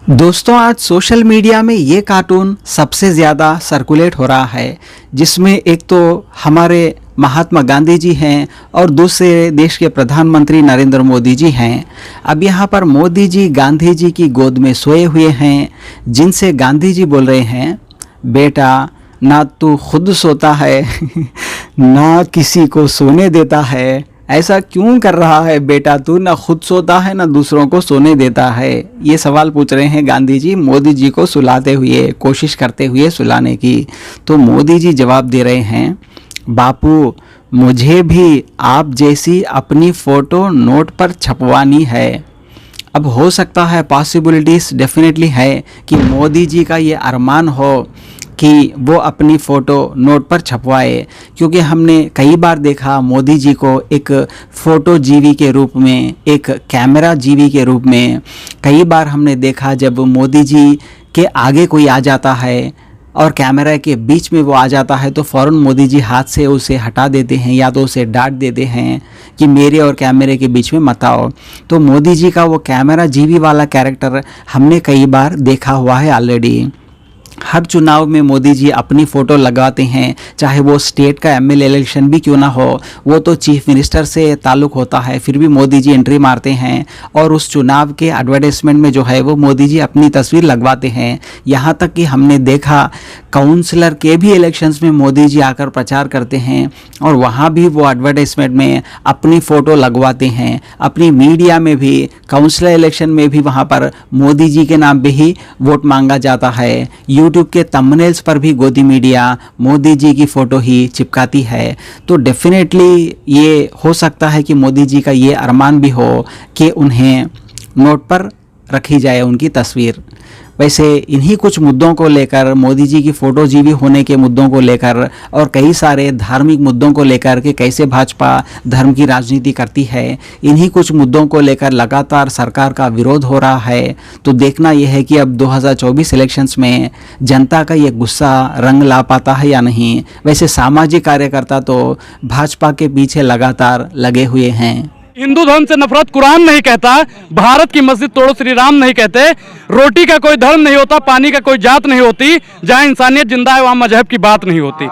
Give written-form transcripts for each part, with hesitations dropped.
दोस्तों आज social media में ये कार्टून सबसे ज़्यादा सर्कुलेट हो रहा है, जिसमें एक तो हमारे महात्मा गांधी जी हैं और दूसरे देश के प्रधानमंत्री नरेंद्र मोदी जी हैं। अब यहाँ पर मोदी जी गांधी जी की गोद में सोए हुए हैं, जिनसे गांधी जी बोल रहे हैं, बेटा ना तू खुद सोता है ना किसी को सोने देता है, ऐसा क्यों कर रहा है बेटा तू, ना खुद सोता है ना दूसरों को सोने देता है। ये सवाल पूछ रहे हैं गांधी जी मोदी जी को सुलाते हुए, कोशिश करते हुए सुलाने की। तो मोदी जी जवाब दे रहे हैं, बापू मुझे भी आप जैसी अपनी फ़ोटो नोट पर छपवानी है। अब हो सकता है, पॉसिबिलिटीज़ डेफिनेटली है कि मोदी जी का ये अरमान हो कि वो अपनी फ़ोटो नोट पर छपवाए, क्योंकि हमने कई बार देखा मोदी जी को एक फ़ोटो जीवी के रूप में, एक कैमरा जीवी के रूप में। कई बार हमने देखा जब मोदी जी के आगे कोई आ जाता है और कैमरा के बीच में वो आ जाता है तो फ़ौरन मोदी जी हाथ से उसे हटा देते हैं या तो उसे डांट देते हैं कि मेरे और कैमरे के बीच में मत आओ। तो मोदी जी का वो कैमरा जीवी वाला कैरेक्टर हमने कई बार देखा हुआ है ऑलरेडी। हर चुनाव में मोदी जी अपनी फ़ोटो लगाते हैं, चाहे वो स्टेट का एमएलए इलेक्शन भी क्यों ना हो, वो तो चीफ मिनिस्टर से ताल्लुक़ होता है, फिर भी मोदी जी एंट्री मारते हैं और उस चुनाव के एडवर्टाइजमेंट में जो है वो मोदी जी अपनी तस्वीर लगवाते हैं। यहाँ तक कि हमने देखा काउंसलर के भी इलेक्शंस में मोदी जी आकर प्रचार करते हैं और वहाँ भी वो एडवर्टाइजमेंट में अपनी फ़ोटो लगवाते हैं। अपनी मीडिया में भी, काउंसलर इलेक्शन में भी वहाँ पर मोदी जी के नाम पे ही वोट मांगा जाता है। यूट्यूब के थंबनेल्स पर भी गोदी मीडिया मोदी जी की फ़ोटो ही चिपकाती है। तो डेफिनेटली ये हो सकता है कि मोदी जी का ये अरमान भी हो कि उन्हें नोट पर रखी जाए उनकी तस्वीर। वैसे इन्हीं कुछ मुद्दों को लेकर, मोदी जी की फ़ोटो जीवी होने के मुद्दों को लेकर और कई सारे धार्मिक मुद्दों को लेकर कि कैसे भाजपा धर्म की राजनीति करती है, इन्हीं कुछ मुद्दों को लेकर लगातार सरकार का विरोध हो रहा है। तो देखना यह है कि अब 2024 इलेक्शंस में जनता का ये गुस्सा रंग ला पाता है या नहीं। वैसे सामाजिक कार्यकर्ता तो भाजपा के पीछे लगातार लगे हुए हैं। हिंदू धर्म से नफरत कुरान नहीं कहता, भारत की मस्जिद तोड़ो श्री राम नहीं कहते, रोटी का कोई धर्म नहीं होता, पानी का कोई जात नहीं होती, जहां इंसानियत जिंदा है वहां मजहब की बात नहीं होती।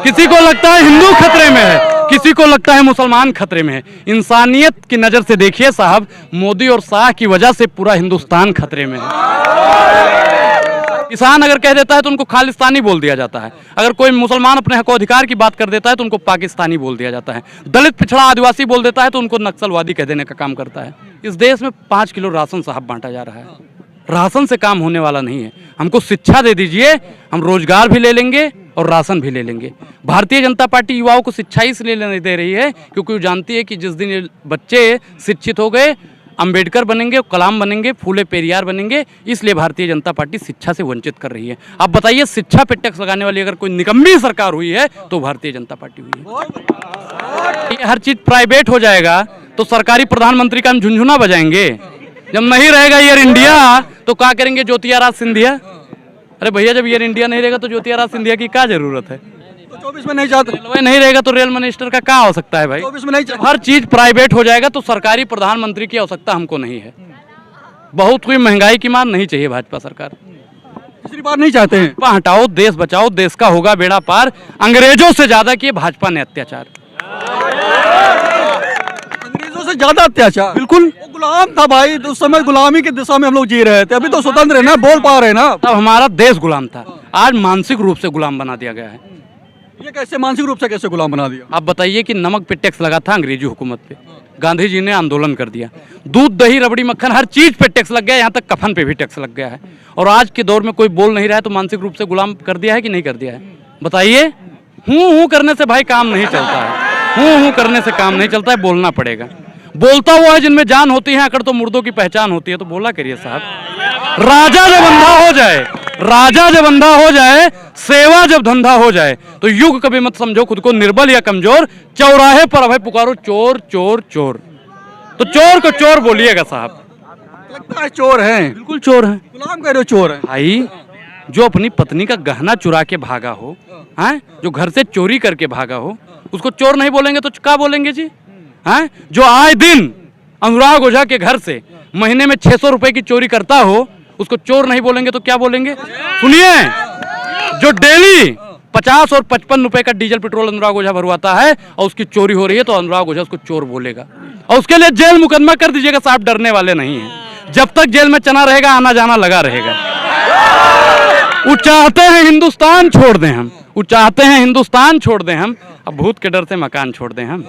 किसी को लगता है हिंदू खतरे में है, किसी को लगता है मुसलमान खतरे में है। इंसानियत की नजर से देखिए साहब, मोदी और शाह की वजह से पूरा हिंदुस्तान खतरे में है। किसान अगर कह देता है तो उनको खालिस्तानी बोल दिया जाता है, अगर कोई मुसलमान अपने हक अधिकार की बात कर देता है तो उनको पाकिस्तानी बोल दिया जाता है, दलित पिछड़ा आदिवासी बोल देता है तो उनको नक्सलवादी कह देने का काम करता है। इस देश में 5 किलो राशन साहब बांटा जा रहा है, राशन से काम होने वाला नहीं है। हमको शिक्षा दे दीजिए, हम रोजगार भी ले लेंगे और राशन भी ले लेंगे। भारतीय जनता पार्टी युवाओं को शिक्षा इसलिए नहीं दे रही है क्योंकि वो जानती है कि जिस दिन ये बच्चे शिक्षित हो गए, अंबेडकर बनेंगे, कलाम बनेंगे, फूले पेरियार बनेंगे, इसलिए भारतीय जनता पार्टी शिक्षा से वंचित कर रही है। आप बताइए, शिक्षा पे टैक्स लगाने वाली अगर कोई निकम्मी सरकार हुई है तो भारतीय जनता पार्टी हुई है। हर चीज प्राइवेट हो जाएगा तो सरकारी प्रधानमंत्री का हम झुनझुना बजाएंगे। जब नहीं रहेगा एयर इंडिया तो क्या करेंगे ज्योतिरादित्य सिंधिया? अरे भैया, जब एयर इंडिया नहीं रहेगा तो ज्योतिरादित्य सिंधिया की क्या जरूरत है? 24 में नहीं चाहते, रेलवे नहीं रहेगा तो रेल मिनिस्टर का क्या हो सकता है भाई? 24 में नहीं चाहते। हर चीज प्राइवेट हो जाएगा तो सरकारी प्रधानमंत्री की आवश्यकता हमको नहीं है। बहुत हुई महंगाई की मार नहीं चाहिए भाजपा सरकार। तीसरी बार नहीं चाहते हैं। भाजपा हटाओ, देश बचाओ, देश का होगा बेड़ा पार। अंग्रेजों से ज्यादा किए भाजपा ने अत्याचार, अंग्रेजों से ज्यादा अत्याचार। बिल्कुल। वो गुलाम था भाई, उस समय गुलामी की दिशा में हम लोग जी रहे थे। अभी तो स्वतंत्र है ना, बोल पा रहे हैं ना। तब हमारा देश गुलाम था, आज मानसिक रूप से गुलाम बना दिया गया है। ये कैसे मानसिक रूप से कैसे गुलाम बना दिया? आप बताइए कि नमक पे टैक्स लगा था अंग्रेजी हुकूमत पे, गांधी जी ने आंदोलन कर दिया। दूध, दही, रबड़ी, मक्खन, हर चीज पे टैक्स लग गया, यहाँ तक कफन पे भी टैक्स लग गया है। और आज के दौर में कोई बोल नहीं रहा है तो मानसिक रूप से गुलाम कर दिया है कि नहीं कर दिया है? बताइए। हूँ करने से भाई काम नहीं चलता है, हूँ करने से काम नहीं चलता है, बोलना पड़ेगा। बोलता हुआ है जिनमें जान होती है, अकड़ तो मुर्दों की पहचान होती है। तो बोला करिए साहब। राजा जब अंधा हो जाए, राजा जब अंधा हो जाए, सेवा जब धंधा हो जाए, तो युग कभी मत समझो खुद को निर्बल या कमजोर। चौराहे पर अभय पुकारो चोर चोर चोर। तो चोर को चोर बोलिएगा साहब। लगता है चोर हैं। बिल्कुल चोर हैं। गुलाम कह रहे हो चोर हैं भाई, जो अपनी पत्नी का गहना चुरा के भागा हो, हैं, जो घर से चोरी करके भागा हो, उसको चोर नहीं बोलेंगे तो क्या बोलेंगे जी? हैं, जो आए दिन अनुराग ओझा के घर से महीने में 600 रुपए की चोरी करता हो, उसको चोर नहीं बोलेंगे तो क्या बोलेंगे? सुनिए, जो डेली 50 और 55 रुपए का डीजल पेट्रोल अनुराग ओझा भरवाता है और उसकी चोरी हो रही है तो अनुराग ओझा उसको चोर बोलेगा और उसके लिए जेल मुकदमा कर दीजिएगा साहब, डरने वाले नहीं हैं। जब तक जेल में चना रहेगा आना जाना लगा रहेगा। वो चाहते हैं हिंदुस्तान छोड़ दें हम, वो चाहते हैं हिंदुस्तान छोड़ दें हम, अब भूत के डर से मकान छोड़ दें हम।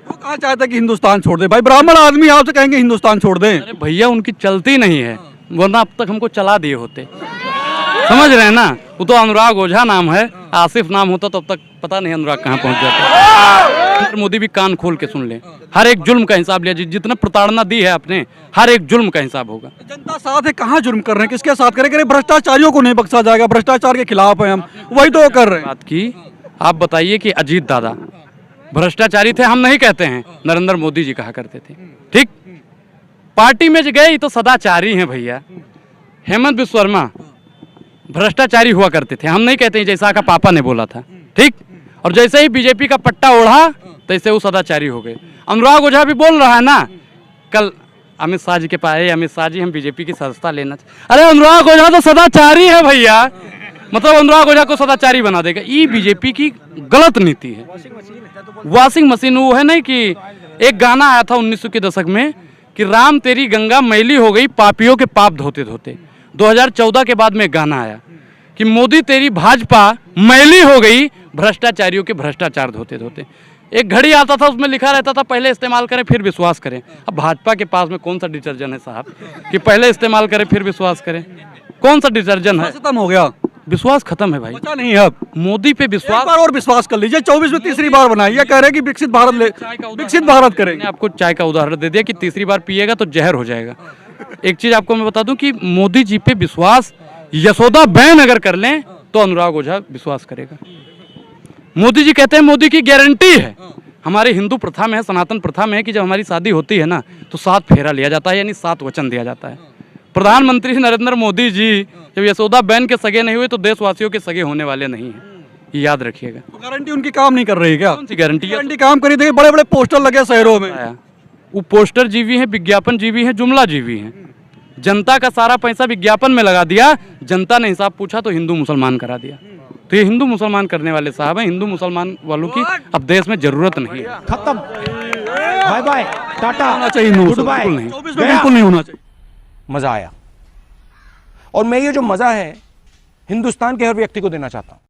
वो कहाँ चाहता है कि हिंदुस्तान छोड़ दे? भाई ब्राह्मण आदमी आपसे कहेंगे हिंदुस्तान छोड़ दें? अरे भैया उनकी चलती नहीं है, वरना अब तक हमको चला दिए होते। समझ रहे हैं ना? वो तो अनुराग ओझा नाम है, आसिफ नाम होता तो अब तक पता नहीं अनुराग कहाँ पहुंच जाता। नरेंद्र मोदी भी कान खोल के सुन ले, हर एक जुल्म का हिसाब लिया, जितना प्रताड़ना दी है आपने, हर एक जुल्म का हिसाब होगा। जनता साथ है, कहाँ जुर्म कर रहे हैं, किसके साथ करें? भ्रष्टाचारियों को नहीं बख्शा जाएगा, भ्रष्टाचार के खिलाफ है हम, वही तो कर रहे हैं। बात की आप बताइए कि अजीत दादा भ्रष्टाचारी थे, हम नहीं कहते हैं, नरेंद्र मोदी जी कहा करते थे। ठीक, पार्टी में गए तो सदाचारी हैं भैया। हेमंत बिस्व शर्मा भ्रष्टाचारी हुआ करते थे, हम नहीं कहते हैं, जैसा का पापा ने बोला था। ठीक, और जैसे ही बीजेपी का पट्टा ओढ़ा तैसे वो सदाचारी हो गए। अनुराग ओझा भी बोल रहा है ना, कल अमित शाह जी के पास, अमित शाह जी हम बीजेपी की सदस्यता लेना। अरे अनुराग ओझा तो सदाचारी है भैया, मतलब अनुराग ओझा को सदाचारी बना देगा। ये बीजेपी की गलत नीति है। वॉशिंग मशीन वो है नहीं कि एक गाना आया था 1900 के दशक में कि राम तेरी गंगा मैली हो गई पापियों के पाप धोते धोते। 2014 के बाद में गाना आया कि मोदी तेरी भाजपा मैली हो गई भ्रष्टाचारियों के भ्रष्टाचार धोते धोते। एक घड़ी आता था उसमें लिखा रहता था पहले इस्तेमाल करें फिर विश्वास करें। अब भाजपा के पास में कौन सा डिटर्जेंट है साहब कि पहले इस्तेमाल करें फिर विश्वास करें? कौन सा डिटर्जेंट है? खत्म हो गया, विश्वास खत्म है भाई, पता नहीं है। अब मोदी पे एक विश्वास। बार और विश्वास कर लीजिए, 24 में तीसरी बार बनाई, कह रहे हैं कि विकसित भारत करेंगे। मैंने आपको चाय का उदाहरण दे दिया कि तीसरी बार पिएगा तो जहर हो जाएगा। एक चीज आपको मैं बता दूं कि मोदी जी पे विश्वास यशोदा बैन अगर कर लें तो अनुराग ओझा विश्वास करेगा। मोदी जी कहते हैं मोदी की गारंटी है। हमारे हिंदू प्रथा में है, सनातन प्रथा में है कि जब हमारी शादी होती है ना तो 7 फेरा लिया जाता है, यानी 7 वचन दिया जाता है। प्रधानमंत्री नरेंद्र मोदी जी जब यशोदा बैन के सगे नहीं हुए तो देशवासियों के सगे होने वाले नहीं हैं, ये याद रखिएगा। गारंटी उनकी काम नहीं कर रही है क्या? कौन सी गारंटी? गारंटी काम करी थी, बड़े बड़े पोस्टर लगे शहरों में। वो पोस्टर जीवी हैं, विज्ञापन जीवी हैं, जुमला जीवी हैं। जनता का सारा पैसा विज्ञापन में लगा दिया, जनता ने हिसाब पूछा तो हिंदू मुसलमान करा दिया। तो ये हिंदू मुसलमान करने वाले साहब हैं, हिंदू मुसलमान वालों की अब देश में जरूरत नहीं है। खत्म, बाय बाय, टाटा, होना चाहिए हिंदू गुड बाय। मुसलमान, 24 में बिल्कुल नहीं होना चाहिए। मजा आया और मैं ये जो मजा है हिंदुस्तान के हर व्यक्ति को देना चाहता हूं।